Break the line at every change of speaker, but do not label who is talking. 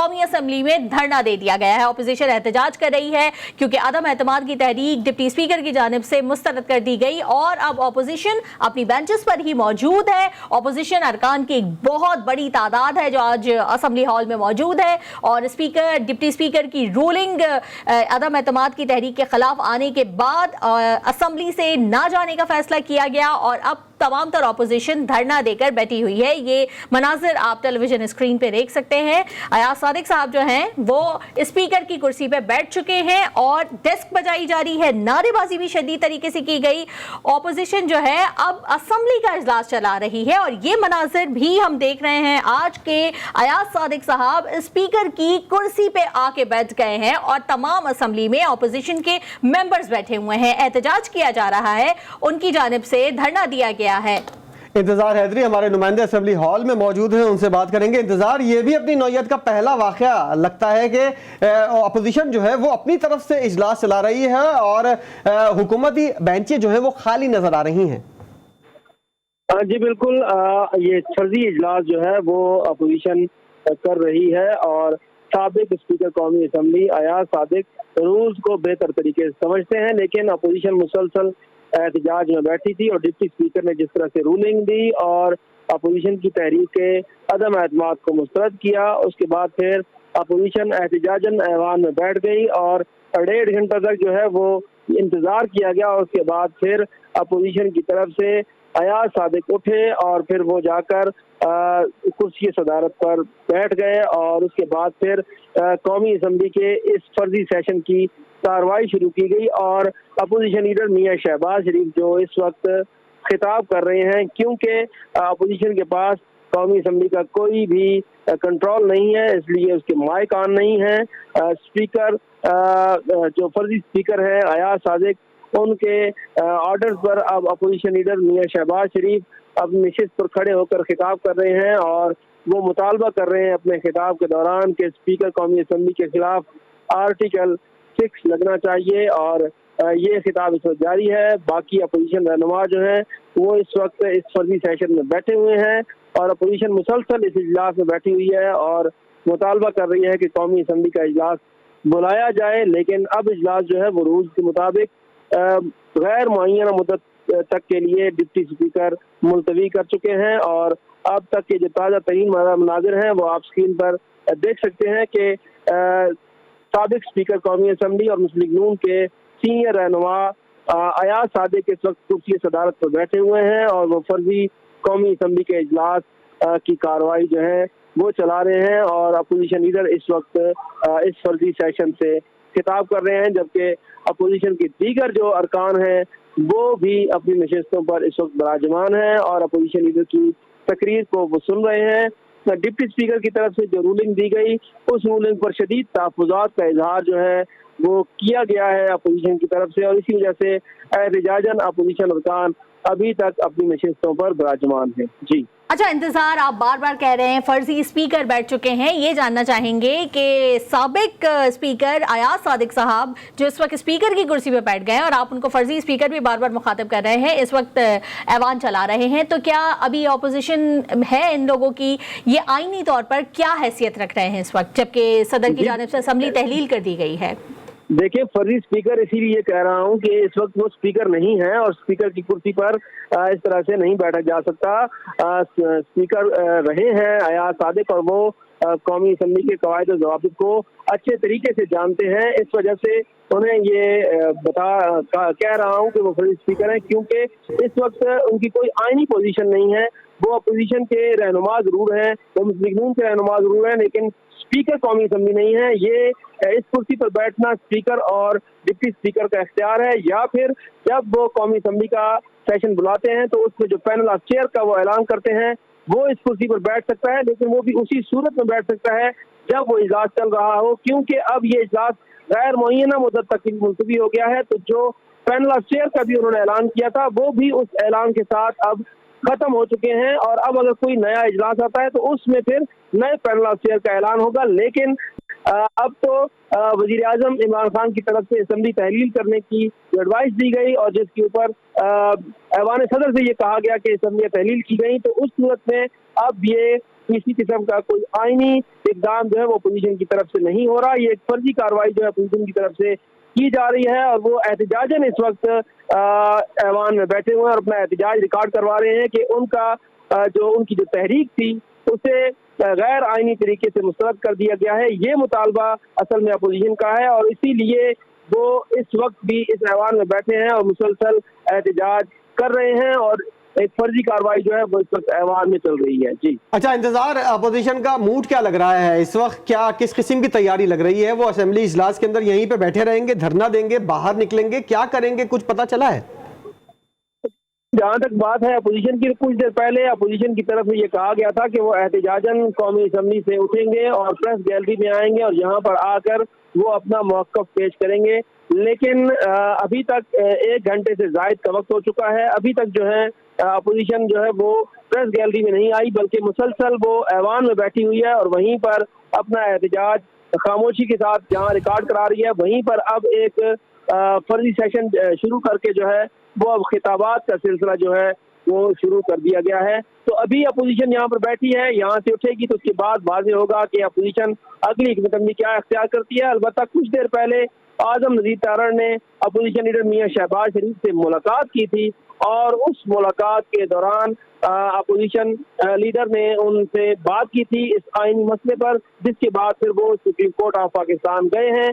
कौमी असम्बली में धरना दे दिया गया है। अपोजिशन एहतजाज कर रही है क्योंकि अदम एतमाद की तहरीक डिप्टी स्पीकर की जानिब से मुस्तरद कर दी गई और अब अपोजिशन अपनी बेंचेस पर ही मौजूद है। अपोजिशन अरकान की एक बहुत बड़ी तादाद है जो आज असम्बली हॉल में मौजूद है और स्पीकर डिप्टी स्पीकर की रूलिंग अदम एतमाद की तहरीक के खिलाफ आने के बाद असम्बली से ना जाने का फैसला किया गया और अब तमाम तर अपोजिशन धरना देकर बैठी हुई है। ये मनाजिर आप टेलीविजन स्क्रीन पे देख सकते हैं। अयाज सादिक साहब जो हैं वो स्पीकर की कुर्सी पे बैठ चुके हैं और डेस्क बजाई जा रही है, नारेबाजी भी शदीद तरीके से की गई। अपोजिशन जो है अब असम्बली का इजलास चला रही है और ये मनाजिर भी हम देख रहे हैं। आज के अयाज सादिक साहब स्पीकर की कुर्सी पे आके बैठ गए हैं और तमाम असम्बली में अपोजिशन के मेंबर्स बैठे हुए हैं। एहतजाज किया जा रहा है, उनकी जानिब से धरना दिया गया है।
इंतजार हैदरी हमारे नुमाइंदे असेंबली हॉल में मौजूद हैं, उनसे बात करेंगे। इंतजार, ये भी अपनी नौयत का पहला वाकया लगता है कि अपोजिशन जो है वो अपनी तरफ से इजलास चला रही है और हुकूमती बेंचें जो है वो खाली नजर आ रही हैं।
जी बिल्कुल, ये फर्जी इजलास जो है वो अपोजिशन कर रही है और साबिक स्पीकर कौमी असम्बली अयाज सादिक रूल्स को बेहतर तरीके से समझते हैं, लेकिन अपोजिशन मुसलसल एहतजाज में बैठी थी और डिप्टी स्पीकर ने जिस तरह से रूलिंग दी और अपोजिशन की तहरीक के अदम एतमाद को मुस्तरद किया, उसके बाद फिर अपोजिशन एहतजाजन ऐवान में बैठ गई और 1.5 घंटा तक जो है वो इंतजार किया गया। उसके बाद फिर अपोजिशन की तरफ से अयाज सादिक उठे और फिर वो जाकर कुर्सी सदारत पर बैठ गए और उसके बाद फिर कौमी असम्बली के इस फर्जी सेशन की कार्रवाई शुरू की गई और अपोजिशन लीडर मियां शहबाज शरीफ जो इस वक्त खिताब कर रहे हैं, क्योंकि अपोजिशन के पास कौमी असम्बली का कोई भी कंट्रोल नहीं है, इसलिए उसके माइक ऑन नहीं है। स्पीकर जो फर्जी स्पीकर हैं अयाज सादिक, उनके ऑर्डर पर अब अपोजिशन लीडर मियां शहबाज शरीफ अपनी नशिस्त पर खड़े होकर खिताब कर रहे हैं और वो मुतालबा कर रहे हैं अपने खिताब के दौरान कि स्पीकर कौमी असम्बली के खिलाफ आर्टिकल 6 लगना चाहिए और ये खिताब इस वक्त जारी है। बाकी अपोजिशन रहनुमा जो हैं वो इस वक्त इस फर्जी सेशन में बैठे हुए हैं और अपोजिशन मुसलसल इस इजलास में बैठी हुई है और मुतालबा कर रही है कि कौमी असम्बली का इजलास बुलाया जाए, लेकिन अब इजलास जो है वो रूल्स के मुताबिक गैर मुअय्यना मुद्दत तक के लिए डिप्टी स्पीकर मुलतवी कर चुके हैं और अब तक के जो ताज़ा तरीन मनाजिर हैं वो आप स्क्रीन पर देख सकते हैं कि साबिक स्पीकर कौमी असम्बली और मुस्लिम लीग नून के सीनियर रहनुमा अयाज सादिक इस वक्त कुर्सी सदारत पर बैठे हुए हैं और वो फर्जी कौमी असम्बली के इजलास की कार्रवाई जो है वो चला रहे हैं और अपोजिशन लीडर इस वक्त इस फर्जी सेशन से खिताब कर रहे हैं, जबकि अपोजिशन के दीगर जो अरकान हैं वो भी अपनी नशिस्तों पर इस वक्त विराजमान हैं और अपोजिशन लीडर की तकरीर को वो सुन रहे हैं। डिप्टी स्पीकर की तरफ से जो रूलिंग दी गई उस रूलिंग पर शदीद तहफ़्फ़ुज़ात का इजहार जो है वो किया गया है अपोजिशन की तरफ से और इसी वजह से एहतजाजन अपोजिशन अरकान अभी तक अपनी नशिस्तों पर विराजमान है। जी
अच्छा, इंतजार आप बार बार कह रहे हैं फर्जी स्पीकर बैठ चुके हैं, ये जानना चाहेंगे कि साबिक स्पीकर अयाज सादिक साहब जो इस वक्त स्पीकर की कुर्सी पे बैठ गए हैं और आप उनको फर्जी स्पीकर भी बार बार मुखातिब कर रहे हैं, इस वक्त ऐवान चला रहे हैं, तो क्या अभी अपोजिशन है इन लोगों की, ये आईनी तौर पर क्या हैसियत रख रहे हैं इस वक्त जबकि सदर की जानिब से असम्बली तहलील कर दी गई है?
देखिए, फर्जी स्पीकर इसीलिए कह रहा हूँ कि इस वक्त वो स्पीकर नहीं है और स्पीकर की कुर्सी पर इस तरह से नहीं बैठा जा सकता। स्पीकर रहे हैं अयाज सादिक और वो कौमी असम्बली के कवायद और ज़वाबित को अच्छे तरीके से जानते हैं, इस वजह से उन्हें ये कह रहा हूँ कि वो फर्जी स्पीकर हैं, क्योंकि इस वक्त उनकी कोई आईनी पोजीशन नहीं है। वो अपोजिशन के रहनुमा जरूर हैं, वो मुस्लिम लीग नून के रहनुमा जरूर हैं, लेकिन स्पीकर कौमी असम्बली नहीं है। ये इस कुर्सी पर बैठना स्पीकर और डिप्टी स्पीकर का इख्तियार है, या फिर जब वो कौमी असम्बली का सेशन बुलाते हैं तो उसमें जो पैनल ऑफ चेयर का वो ऐलान करते हैं वो इस कुर्सी पर बैठ सकता है, लेकिन वो भी उसी सूरत में बैठ सकता है जब वो इजलास चल रहा हो, क्योंकि अब ये इजलास गैर मुअय्यना मुद्दत तक मुलतवी हो गया है। तो जो पैनल ऑफ चेयर का भी उन्होंने ऐलान किया था वो भी उस ऐलान के साथ अब खत्म हो चुके हैं, और अब अगर कोई नया इजलास आता है तो उसमें फिर नए पैनल ऑफ चेयर का ऐलान होगा। लेकिन अब तो वजीर आजम इमरान खान की तरफ से असम्बली तहलील करने की एडवाइस दी गई और जिसके ऊपर ऐवान सदर से ये कहा गया कि असम्बली तहलील की गई, तो उस सूरत में अब ये किसी किस्म का कोई आईनी इकदाम जो है वो अपोजिशन की तरफ से नहीं हो रहा। ये एक फर्जी कार्रवाई जो है अपोजिशन की तरफ से की जा रही है और वो एहतजाजन इस वक्त ऐवान में बैठे हुए हैं और अपना एहतजाज रिकॉर्ड करवा रहे हैं कि उनकी जो तहरीक थी उसे गैर आईनी तरीके से मुस्तरद कर दिया गया है। ये मुतालबा असल में अपोजिशन का है और इसीलिए वो इस वक्त भी इस ऐवान में बैठे हैं और मुसलसल एहतजाज कर रहे हैं और एक फर्जी कार्रवाई जो है वो इस वक्त ऐवान में चल रही है। जी
अच्छा, इंतजार अपोजिशन का मूड क्या लग रहा है इस वक्त? क्या किस किस्म की तैयारी लग रही है? वो असेंबली इजलास के अंदर यहीं पे बैठे रहेंगे, धरना देंगे, बाहर निकलेंगे, क्या करेंगे, कुछ पता चला है?
जहाँ तक बात है अपोजिशन की, कुछ देर पहले अपोजिशन की तरफ से ये कहा गया था कि वो एहतजाजन कौमी असम्बली से उठेंगे और प्रेस गैलरी में आएंगे और यहाँ पर आकर वो अपना मौक़िफ़ पेश करेंगे। लेकिन अभी तक 1 घंटे से ज़ायद का वक्त हो चुका है, अभी तक जो है अपोजिशन जो है वो प्रेस गैलरी में नहीं आई, बल्कि मुसलसल वो ऐवान में बैठी हुई है और वहीं पर अपना एहतजाज खामोशी के साथ जहाँ रिकॉर्ड करा रही है, वहीं पर अब एक फर्जी सेशन शुरू करके जो है वो अब खिताबात का सिलसिला जो है वो शुरू कर दिया गया है। तो अभी अपोजिशन यहाँ पर बैठी है, यहाँ से उठेगी तो उसके बाद वाज़ेह होगा कि अपोजिशन अगली कदमी क्या अख्तियार करती है। अलबत्ता कुछ देर पहले आज़म नज़ीर तारड़ ने अपोजिशन लीडर मियां शहबाज शरीफ से मुलाकात की थी और उस मुलाकात के दौरान अपोजिशन लीडर ने उनसे बात की थी इस आईनी मसले पर, जिसके बाद फिर वो सुप्रीम कोर्ट ऑफ पाकिस्तान गए हैं